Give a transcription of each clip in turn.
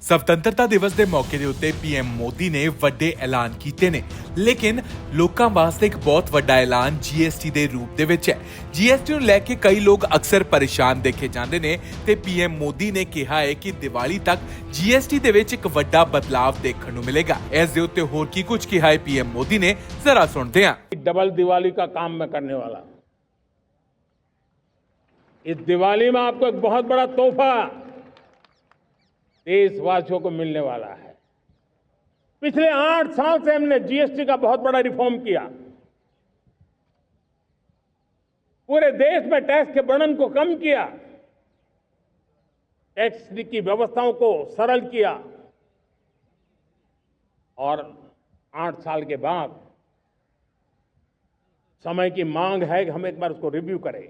स्वतंत्रता ਦਿਵਸ ਦੇ ਮੌਕੇ ਦੇ ਉੱਤੇ ਪੀਐਮ ਮੋਦੀ ਨੇ ਵੱਡੇ ਐਲਾਨ ਕੀਤੇ ਨੇ ਲੇਕਿਨ ਲੋਕਾਂ ਵਾਸਤੇ ਇੱਕ ਬਹੁਤ ਵੱਡਾ ਐਲਾਨ ਜੀਐਸਟੀ ਦੇ ਰੂਪ ਦੇ ਵਿੱਚ ਹੈ। ਜੀਐਸਟੀ ਨੂੰ ਲੈ ਕੇ ਕਈ ਲੋਕ ਅਕਸਰ ਪਰੇਸ਼ਾਨ ਦੇਖੇ ਜਾਂਦੇ ਨੇ ਤੇ ਪੀਐਮ ਮੋਦੀ ਨੇ ਕਿਹਾ ਹੈ ਕਿ ਦੀਵਾਲੀ ਤੱਕ ਜੀਐਸਟੀ ਦੇ ਵਿੱਚ ਇੱਕ ਵੱਡਾ ਬਦਲਾਵ ਦੇਖਣ ਨੂੰ ਮਿਲੇਗਾ। ਇਸ ਦੇ ਉੱਤੇ ਹੋਰ ਕੀ ਕੁਝ ਕਿਹਾ ਹੈ ਪੀਐਮ ਮੋਦੀ ਨੇ ਜ਼ਰਾ ਸੁਣਦੇ ਹਾਂ। डबल दिवाली का काम मैं करने वाला हूं। इस दिवाली में आपको एक बहुत बड़ा तोहफा देशवासियों को मिलने वाला है। पिछले 8 साल से हमने जीएसटी का बहुत बड़ा रिफॉर्म किया। पूरे देश में टैक्स के बर्डन को कम किया, टैक्स की व्यवस्थाओं को सरल किया और 8 साल के बाद समय की मांग है कि हम एक बार उसको रिव्यू करें।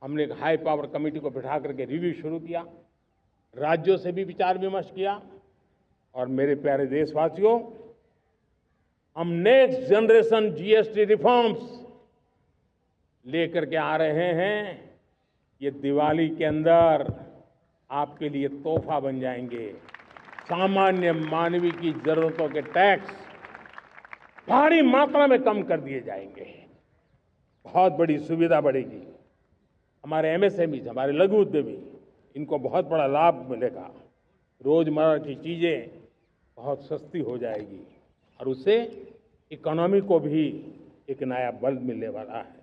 हमने एक हाई पावर कमेटी को बिठा करके रिव्यू शुरू किया, राज्यों से भी विचार विमर्श किया और मेरे प्यारे देशवासियों, हम नेक्स्ट जनरेशन जीएसटी रिफॉर्म्स लेकर के आ रहे हैं। ये दिवाली के अंदर आपके लिए तोहफा बन जाएंगे। सामान्य मानवीय की जरूरतों के टैक्स भारी मात्रा में कम कर दिए जाएंगे। बहुत बड़ी सुविधा बढ़ेगी। हमारे एमएसएमई, हमारे लघु उद्यमी, इनको बहुत बड़ा लाभ मिलेगा। रोजमर्रा की चीजें बहुत सस्ती हो जाएगी और उससे इकोनॉमी को भी एक नया बल मिलने वाला है।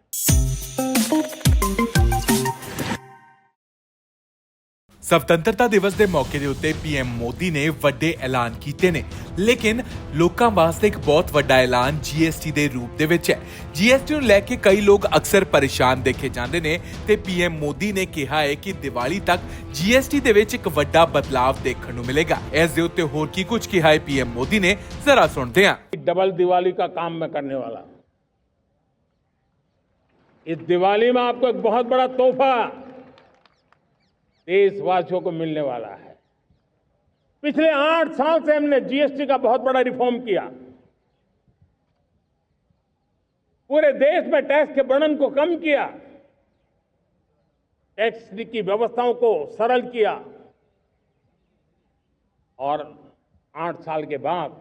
स्वतंत्रता ਦਿਵਸ ਦੇ ਮੌਕੇ ਦੇ ਉੱਤੇ ਪੀਐਮ ਮੋਦੀ ਨੇ ਵੱਡੇ ਐਲਾਨ ਕੀਤੇ ਨੇ ਲੇਕਿਨ ਲੋਕਾਂ ਵਾਸਤੇ ਇੱਕ ਬਹੁਤ ਵੱਡਾ ਐਲਾਨ ਜੀਐਸਟੀ ਦੇ ਰੂਪ ਦੇ ਵਿੱਚ ਹੈ। ਜੀਐਸਟੀ ਨੂੰ ਲੈ ਕੇ ਕਈ ਲੋਕ ਅਕਸਰ ਪਰੇਸ਼ਾਨ ਦੇਖੇ ਜਾਂਦੇ ਨੇ ਤੇ ਪੀਐਮ ਮੋਦੀ ਨੇ ਕਿਹਾ ਹੈ ਕਿ ਦੀਵਾਲੀ ਤੱਕ ਜੀਐਸਟੀ ਦੇ ਵਿੱਚ ਇੱਕ ਵੱਡਾ ਬਦਲਾਵ ਦੇਖਣ ਨੂੰ ਮਿਲੇਗਾ। ਇਸ ਦੇ ਉੱਤੇ ਹੋਰ ਕੀ ਕੁਝ ਕਿਹਾ ਹੈ ਪੀਐਮ ਮੋਦੀ ਨੇ ਜ਼ਰਾ ਸੁਣਦੇ ਹਾਂ। डबल दिवाली का काम मैं करने वाला हूं। इस दिवाली में आपको एक बहुत बड़ा तोहफा देशवासियों को मिलने वाला है। पिछले 8 साल से हमने जीएसटी का बहुत बड़ा रिफॉर्म किया। पूरे देश में टैक्स के बर्डन को कम किया, टैक्स की व्यवस्थाओं को सरल किया और 8 साल के बाद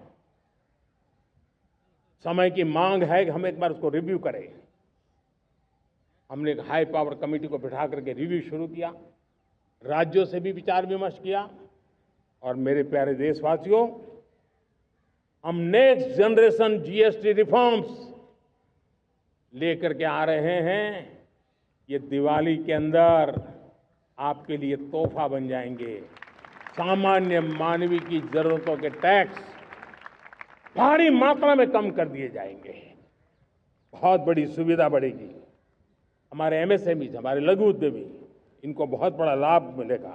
समय की मांग है कि हम एक बार उसको रिव्यू करें। हमने एक हाई पावर कमेटी को बिठा करके रिव्यू शुरू किया, राज्यों से भी विचार विमर्श किया और मेरे प्यारे देशवासियों, हम नेक्स्ट जनरेशन जीएसटी रिफॉर्म्स लेकर के आ रहे हैं। ये दिवाली के अंदर आपके लिए तोहफा बन जाएंगे। सामान्य मानवीय की जरूरतों के टैक्स भारी मात्रा में कम कर दिए जाएंगे। बहुत बड़ी सुविधा बढ़ेगी। हमारे एमएसएमई, हमारे लघु उद्यमी, इनको बहुत बड़ा लाभ मिलेगा।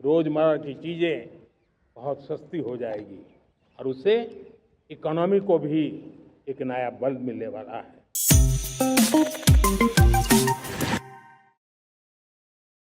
रोजमर्रा की चीजें बहुत सस्ती हो जाएगी और उससे इकोनॉमी को भी एक नया बल मिलने वाला है।